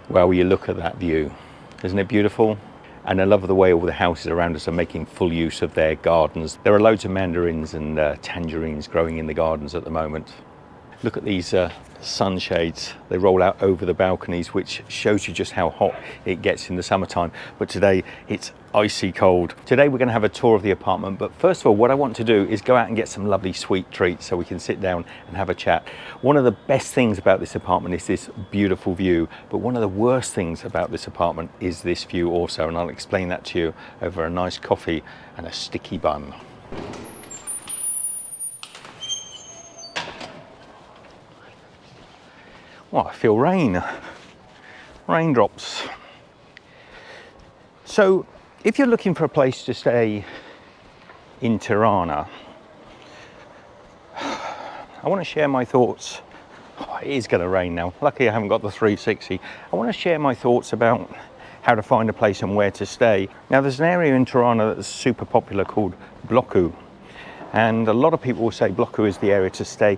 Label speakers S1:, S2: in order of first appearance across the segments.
S1: Well, you look at that view. Isn't it beautiful? And I love the way all the houses around us are making full use of their gardens. There are loads of mandarins and tangerines growing in the gardens at the moment. Look at these sunshades. They roll out over the balconies, which shows you just how hot it gets in the summertime. But today it's icy cold. Today we're going to have a tour of the apartment, but first of all what I want to do is go out and get some lovely sweet treats so we can sit down and have a chat. One of the best things about this apartment is this beautiful view, but one of the worst things about this apartment is this view also, and I'll explain that to you over a nice coffee and a sticky bun. Well, I feel raindrops. So if you're looking for a place to stay in Tirana, I want to share my thoughts. Oh, it is going to rain now. Luckily I haven't got the 360. I want to share my thoughts about how to find a place and where to stay. Now there's an area in Tirana that's super popular called Bloku, and a lot of people will say Bloku is the area to stay.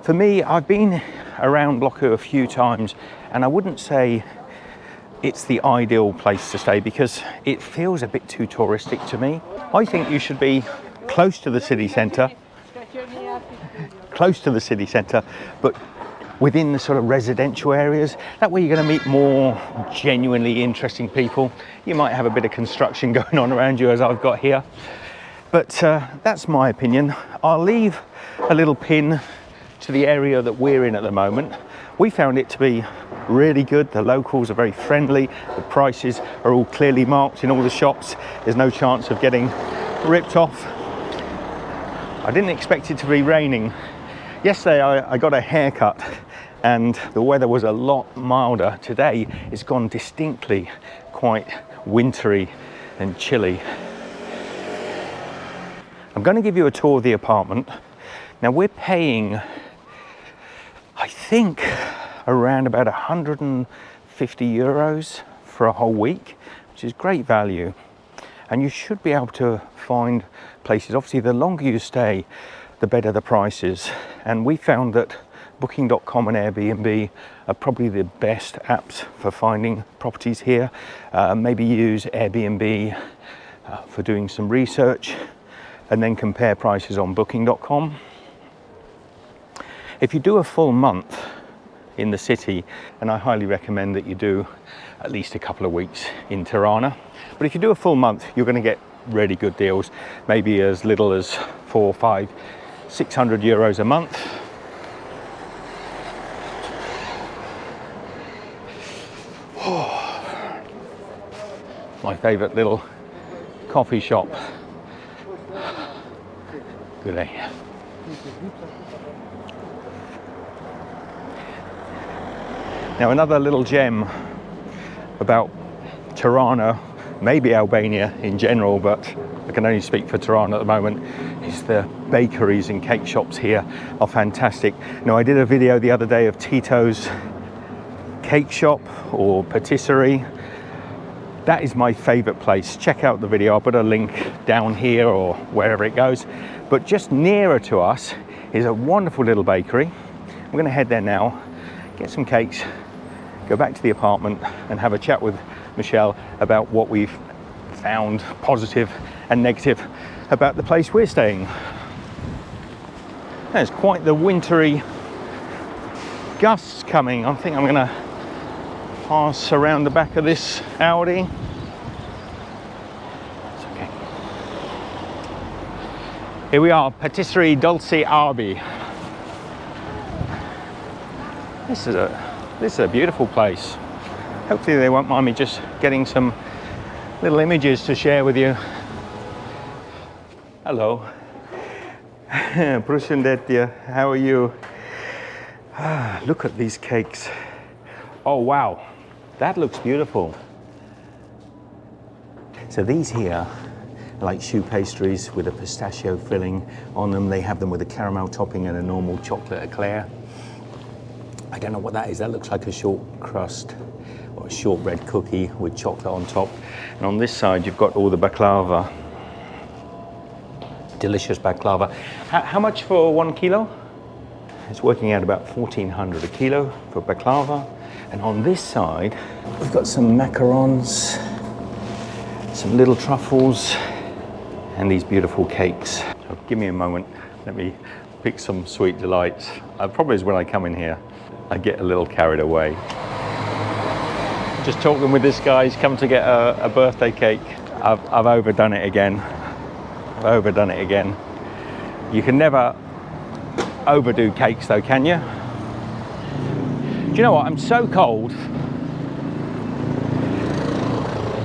S1: For me, I've been around Bloku a few times and I wouldn't say it's the ideal place to stay because it feels a bit too touristic to me. I think you should be close to the city centre, but within the sort of residential areas. That way you're going to meet more genuinely interesting people. You might have a bit of construction going on around you as I've got here, but that's my opinion. I'll leave a little pin to the area that we're in at the moment. We found it to be really good. The locals are very friendly. The prices are all clearly marked in all the shops. There's no chance of getting ripped off. I didn't expect it to be raining. Yesterday I got a haircut and the weather was a lot milder. Today it's gone distinctly quite wintry and chilly. I'm going to give you a tour of the apartment. Now we're paying, I think, around about 150 euros for a whole week, which is great value. And you should be able to find places. Obviously, the longer you stay, the better the prices. And we found that Booking.com and Airbnb are probably the best apps for finding properties here. Maybe use Airbnb for doing some research and then compare prices on Booking.com. If you do a full month in the city, and I highly recommend that you do at least a couple of weeks in Tirana, but if you do a full month, you're going to get really good deals, maybe as little as 400, 500, 600 euros a month. Oh, my favourite little coffee shop. Good day. Now another little gem about Tirana, maybe Albania in general, but I can only speak for Tirana at the moment, is the bakeries and cake shops here are fantastic. Now I did a video the other day of Tito's cake shop or patisserie. That is my favourite place. Check out the video, I'll put a link down here or wherever it goes. But just nearer to us is a wonderful little bakery. We're going to head there now, get some cakes, go back to the apartment and have a chat with Michelle about what we've found positive and negative about the place we're staying. There's quite the wintry gusts coming. I think I'm going to pass around the back of this Audi. It's okay. Here we are, Patisserie Dolce Arbi. This is a beautiful place. Hopefully they won't mind me just getting some little images to share with you. Hello. Prosciutto, how are you? Look at these cakes. Oh wow, that looks beautiful. So these here are like choux pastries with a pistachio filling on them. They have them with a caramel topping and a normal chocolate eclair. I don't know what that is. That looks like a short crust or a shortbread cookie with chocolate on top. And on this side, you've got all the baklava. Delicious baklava. How much for 1 kilo? It's working out about 1,400 a kilo for baklava. And on this side, we've got some macarons, some little truffles, and these beautiful cakes. So give me a moment, let me pick some sweet delights. The problem is when I come in here, I get a little carried away. Just talking with this guy, he's come to get a birthday cake. I've overdone it again. I've overdone it again. You can never overdo cakes though, can you? Do you know what, I'm so cold,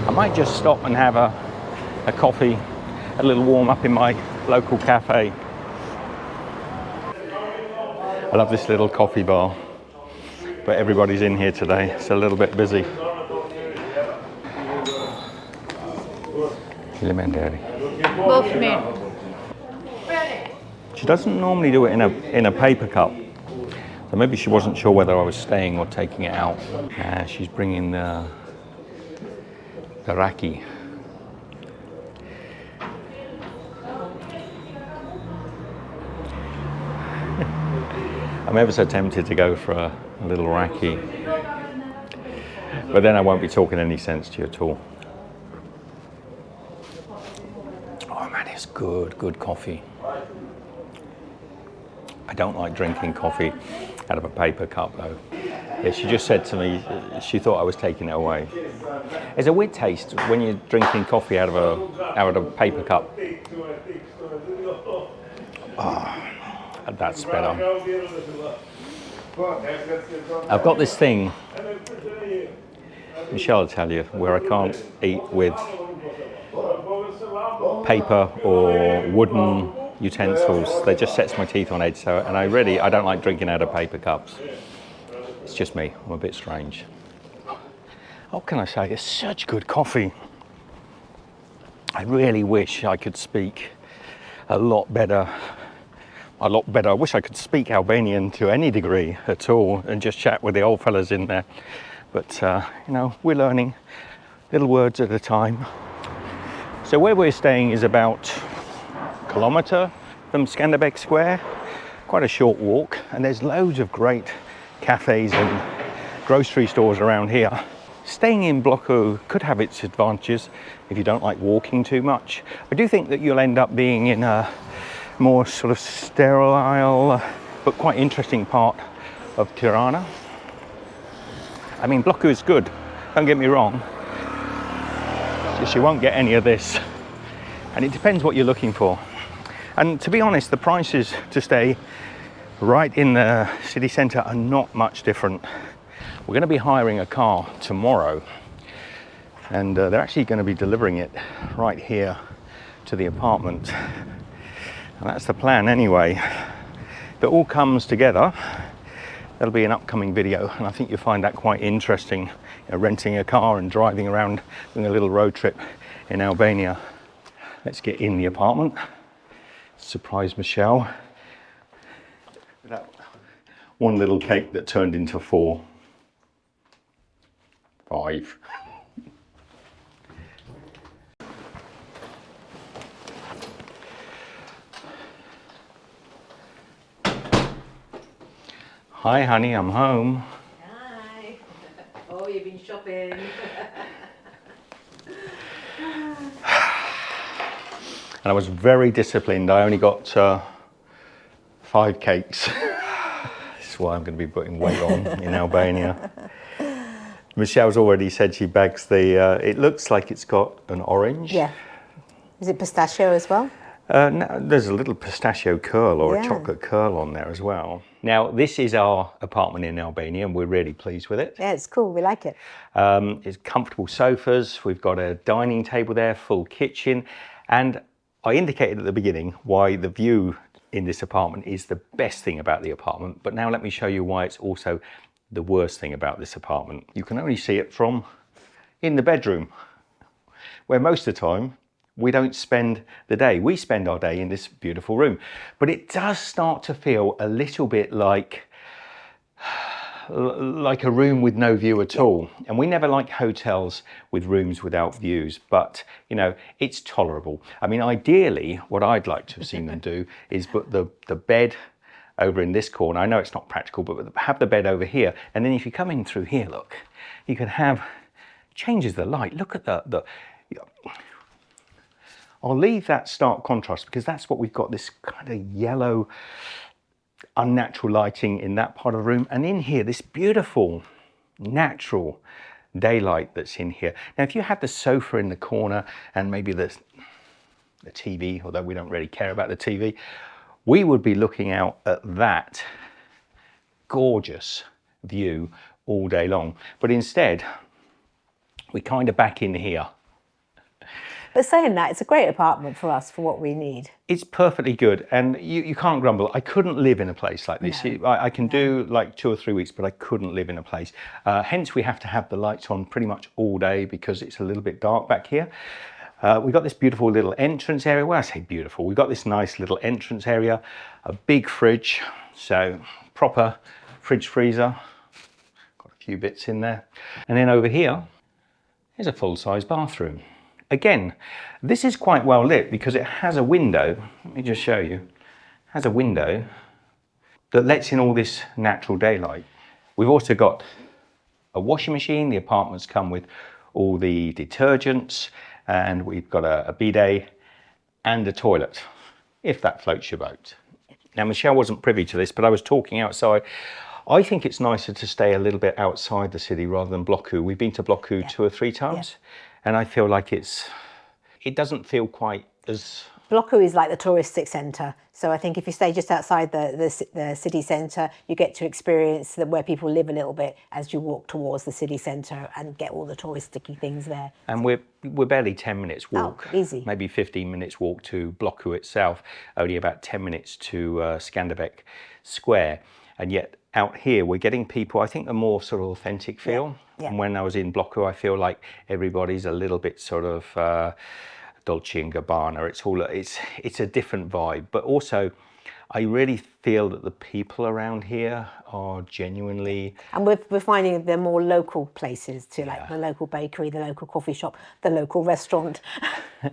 S1: I might just stop and have a coffee, a little warm up in my local cafe. I love this little coffee bar, but everybody's in here today. It's a little bit busy.
S2: Both made.
S1: She doesn't normally do it in a paper cup, so maybe she wasn't sure whether I was staying or taking it out. She's bringing the raki. I'm ever so tempted to go for a little raki, but then I won't be talking any sense to you at all. Oh man, it's good coffee. I don't like drinking coffee out of a paper cup though. Yeah, she just said to me, she thought I was taking it away. There's a weird taste when you're drinking coffee out of a paper cup. That's better. I've got this thing, Michelle will tell you, where I can't eat with paper or wooden utensils. They just sets my teeth on edge. So, and I don't like drinking out of paper cups. It's just me. I'm a bit strange. What can I say? It's such good coffee. I really wish I could speak a lot better. I wish I could speak Albanian to any degree at all and just chat with the old fellas in there. But, you know, we're learning little words at a time. So where we're staying is about a kilometre from Skanderbeg Square. Quite a short walk, and there's loads of great cafes and grocery stores around here. Staying in Bloku could have its advantages if you don't like walking too much. I do think that you'll end up being in a more sort of sterile but quite interesting part of Tirana. I mean, Bloku is good, don't get me wrong, just you won't get any of this, and it depends what you're looking for. And to be honest, the prices to stay right in the city centre are not much different. We're going to be hiring a car tomorrow, and they're actually going to be delivering it right here to the apartment. And that's the plan anyway. If it all comes together, that'll be an upcoming video, and I think you'll find that quite interesting, you know, renting a car and driving around, doing a little road trip in Albania. Let's get in the apartment. Surprise Michelle. That one little cake that turned into 4. 5. Hi honey, I'm home.
S2: Hi. Oh, you've been shopping.
S1: And I was very disciplined. I only got 5 cakes. This is why I'm going to be putting weight on in Albania. Michelle's already said she bags the, it looks like it's got an orange.
S3: Yeah. Is it pistachio as well?
S1: No, there's a little pistachio curl or a chocolate curl on there as well. Now, this is our apartment in Albania, and we're really pleased with it.
S3: Yeah, it's cool. We like it.
S1: It's comfortable sofas. We've got a dining table there, full kitchen. And I indicated at the beginning why the view in this apartment is the best thing about the apartment. But now let me show you why it's also the worst thing about this apartment. You can only see it from in the bedroom, where most of the time we don't spend the day. We spend our day in this beautiful room. But it does start to feel a little bit like a room with no view at all. And we never like hotels with rooms without views, but you know, it's tolerable. I mean, ideally, what I'd like to have seen them do is put the bed over in this corner. I know it's not practical, but have the bed over here. And then if you come in through here, look, you can have, changes the light. Look at the I'll leave that stark contrast because that's what we've got, this kind of yellow, unnatural lighting in that part of the room. And in here, this beautiful, natural daylight that's in here. Now, if you had the sofa in the corner and maybe the TV, although we don't really care about the TV, we would be looking out at that gorgeous view all day long. But instead, we kind of back in here.
S3: But saying that, it's a great apartment for us for what we need.
S1: It's perfectly good, and you can't grumble. I couldn't live in a place like this.
S3: No.
S1: I can do like 2 or 3 weeks, but I couldn't live in a place. Hence, we have to have the lights on pretty much all day because it's a little bit dark back here. We've got this beautiful little entrance area. Well, I say beautiful. We've got this nice little entrance area, a big fridge, so proper fridge freezer. Got a few bits in there. And then over here is a full-size bathroom. Again, this is quite well lit because it has a window. Let me just show you. It has a window that lets in all this natural daylight. We've also got a washing machine. The apartments come with all the detergents, and we've got a bidet and a toilet, if that floats your boat. Now, Michelle wasn't privy to this, but I was talking outside. I think it's nicer to stay a little bit outside the city rather than Blockhaus. We've been to Blockhaus 2 or 3 times. And I feel like it doesn't feel quite as...
S3: Blockhaus is like the touristic centre. So I think if you stay just outside the city centre, you get to experience where people live a little bit as you walk towards the city centre and get all the touristic things there.
S1: And we're barely 10 minutes walk.
S3: Oh, easy.
S1: Maybe 15 minutes walk to Blockhaus itself, only about 10 minutes to Skanderbeg Square. And yet out here, we're getting people, I think, a more sort of authentic feel.
S3: Yeah.
S1: And when I was in Blockhaus, I feel like everybody's a little bit sort of Dolce & Gabbana. It's a different vibe. But also, I really feel that the people around here are genuinely...
S3: And we're finding they're more local places too, like the local bakery, the local coffee shop, the local restaurant.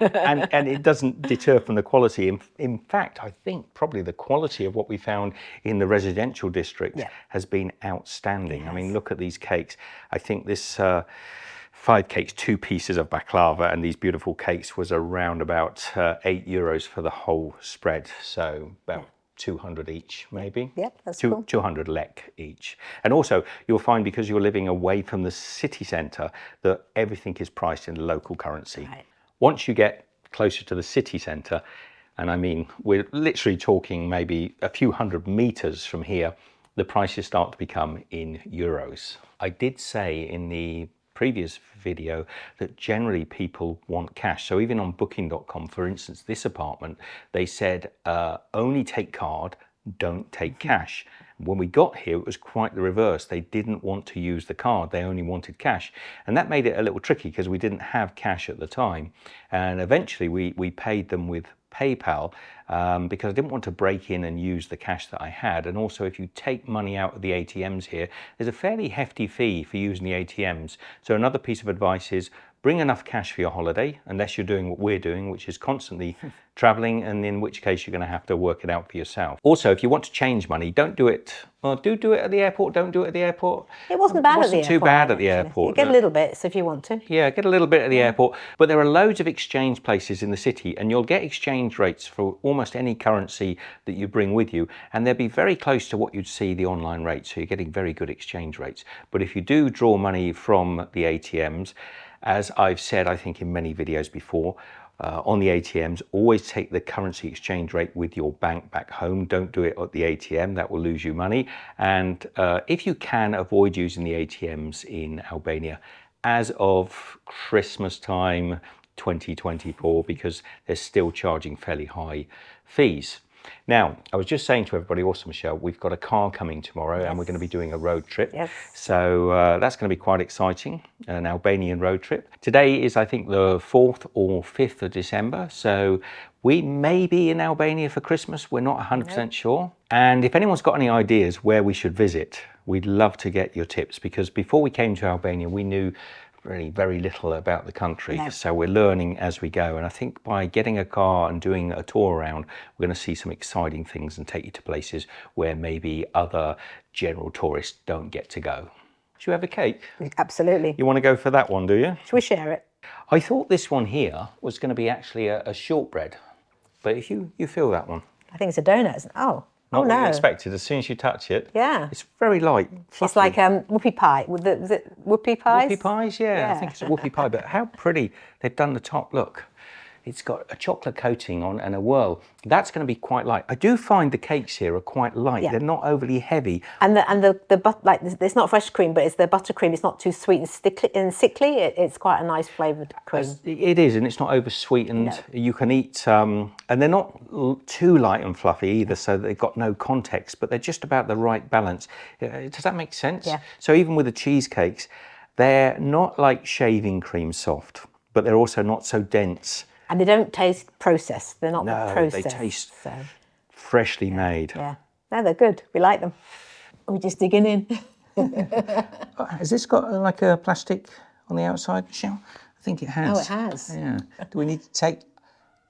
S1: and it doesn't deter from the quality. In fact, I think probably the quality of what we found in the residential district has been outstanding. Yes. I mean, look at these cakes. I think this 5 cakes, 2 pieces of baklava, and these beautiful cakes was around about €8 for the whole spread. So about 200 each, maybe.
S3: Yep, that's cool.
S1: 200 lek each. And also, you'll find because you're living away from the city centre that everything is priced in local currency. Right. Once you get closer to the city centre, and I mean, we're literally talking maybe a few hundred metres from here, the prices start to become in euros. I did say in the previous video that generally people want cash. So even on booking.com, for instance, this apartment, they said only take card, don't take cash. When we got here, it was quite the reverse. They didn't want to use the card, they only wanted cash. And that made it a little tricky because we didn't have cash at the time. And eventually we paid them with PayPal because I didn't want to break in and use the cash that I had. And also, if you take money out of the ATMs here, there's a fairly hefty fee for using the ATMs. So another piece of advice is bring enough cash for your holiday, unless you're doing what we're doing, which is constantly traveling, and in which case you're going to have to work it out for yourself. Also, if you want to change money, don't do it. Well, do it at the airport, don't do it at the airport.
S3: It wasn't bad at the airport.
S1: It wasn't too bad at the airport.
S3: You get a little bit, so if you want to.
S1: Yeah, get a little bit at the airport. But there are loads of exchange places in the city, and you'll get exchange rates for almost any currency that you bring with you, and they'll be very close to what you'd see the online rates, so you're getting very good exchange rates. But if you do draw money from the ATMs, as I've said, I think in many videos before, on the ATMs, always take the currency exchange rate with your bank back home. Don't do it at the ATM, that will lose you money. And if you can, avoid using the ATMs in Albania as of Christmas time 2024, because they're still charging fairly high fees. Now, I was just saying to everybody, also Michelle, we've got a car coming tomorrow, and we're going to be doing a road trip.
S3: Yes.
S1: So that's going to be quite exciting, an Albanian road trip. Today is, I think, the 4th or 5th of December. So we may be in Albania for Christmas. We're not 100% sure. And if anyone's got any ideas where we should visit, we'd love to get your tips, because before we came to Albania, we knew really very little about the country,
S3: No.
S1: so we're learning as we go. And I think by getting a car and doing a tour around, we're going to see some exciting things and take you to places where maybe other general tourists don't get to go. Should we have a cake?
S3: Absolutely.
S1: You want to go for that one, do you?
S3: Should we share it?
S1: I thought this one here was going to be actually a shortbread, but if you feel that one.
S3: I think it's a donut. Isn't it? Oh.
S1: Not
S3: oh
S1: what you
S3: no.
S1: expected. As soon as you touch it,
S3: Yeah.
S1: it's very light.
S3: It's
S1: fluffy.
S3: like whoopie pie. Is it whoopie pies?
S1: Whoopie pies, yeah.
S3: Yeah.
S1: I think it's a whoopie pie, but how pretty they've done the top. Look, it's got a chocolate coating on and a whirl. That's going to be quite light. I do find the cakes here are quite light.
S3: Yeah.
S1: They're not overly heavy.
S3: And the like it's not fresh cream, but it's the buttercream. It's not too sweet and sickly. It's quite a nice flavoured cream.
S1: It is, and it's not over sweetened.
S3: No.
S1: You can eat, and they're not too light and fluffy either, so they've got no context, but they're just about the right balance. Does that make sense?
S3: Yeah.
S1: So even with the cheesecakes, they're not like shaving cream soft, but they're also not so dense.
S3: And they don't taste processed. They're not
S1: No,
S3: processed.
S1: they taste
S3: So,
S1: freshly made.
S3: yeah. No, they're good. We like them. We're just digging in.
S1: Has this got like a plastic on the outside, Michelle? I think it has.
S3: Oh, it has.
S1: Yeah. Do we need to take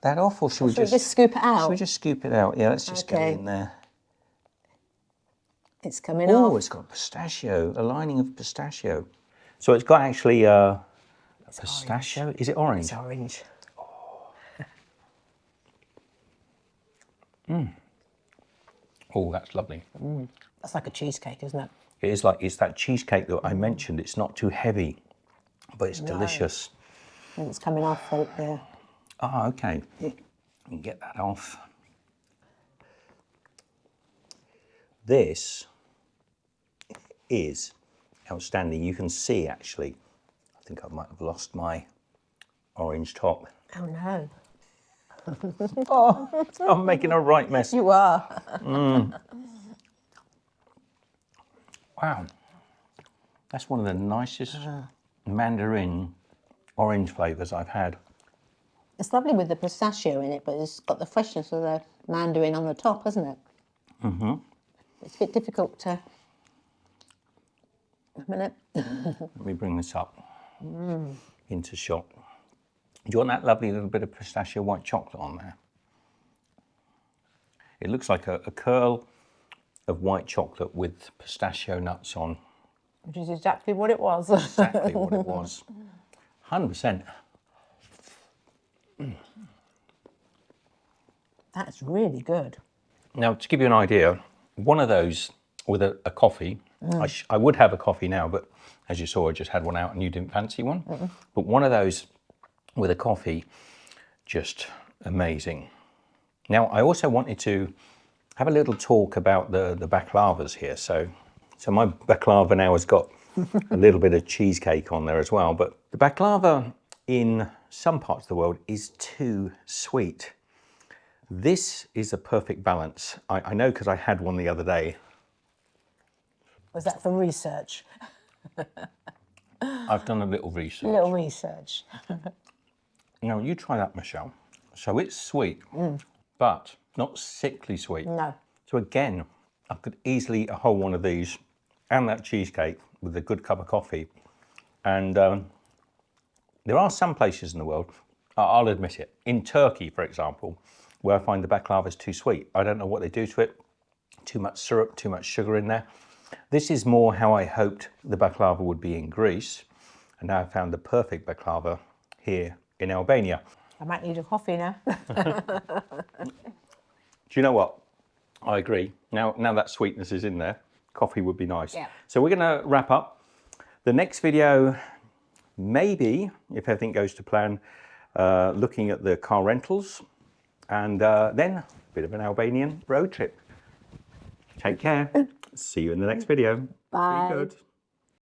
S1: that off, or should we
S3: Should we just scoop it out?
S1: Should we just scoop it out? Yeah, let's just go
S3: Okay.
S1: in there.
S3: It's coming
S1: Oh,
S3: off.
S1: it's got pistachio, a lining of pistachio. So it's got actually a pistachio.
S3: Orange.
S1: Is it orange?
S3: It's orange.
S1: Oh, that's lovely.
S3: That's like a cheesecake, isn't it?
S1: It is like, it's that cheesecake that I mentioned. It's not too heavy, but it's delicious.
S3: And it's coming off there.
S1: Ah, okay. You can get that off. This is outstanding. You can see, actually, I think I might have lost my orange top.
S3: Oh no.
S1: Oh, I'm making a right mess.
S3: You are.
S1: Wow. That's one of the nicest mandarin orange flavours I've had.
S3: It's lovely with the pistachio in it, but it's got the freshness of the mandarin on the top, hasn't it? Mm-hmm. It's a bit difficult to... A minute.
S1: Let me bring this up into shot. Do you want that lovely little bit of pistachio white chocolate on there? It looks like a curl of white chocolate with pistachio nuts on.
S3: Which is exactly what it was.
S1: Exactly what it was. 100%.
S3: That's really good.
S1: Now, to give you an idea, one of those with a coffee, I would have a coffee now, but as you saw, I just had one out and you didn't fancy one. But one of those with a coffee, just amazing. Now, I also wanted to have a little talk about the baklavas here. So my baklava now has got a little bit of cheesecake on there as well, but the baklava in some parts of the world is too sweet. This is a perfect balance. I know because I had one the other day.
S3: Was that for research?
S1: I've done a little research.
S3: Little research.
S1: Now, you try that, Michelle. So it's sweet, but not sickly sweet.
S3: No.
S1: So again, I could easily eat a whole one of these and that cheesecake with a good cup of coffee. And there are some places in the world, I'll admit it, in Turkey, for example, where I find the baklava is too sweet. I don't know what they do to it. Too much syrup, too much sugar in there. This is more how I hoped the baklava would be in Greece. And now I've found the perfect baklava here in Albania.
S3: I might need a coffee now.
S1: Do you know what? I agree. Now that sweetness is in there, coffee would be nice.
S3: Yeah.
S1: So we're going to wrap up. The next video, maybe, if everything goes to plan, looking at the car rentals, and then a bit of an Albanian road trip. Take care. See you in the next video.
S3: Bye.
S1: Be good.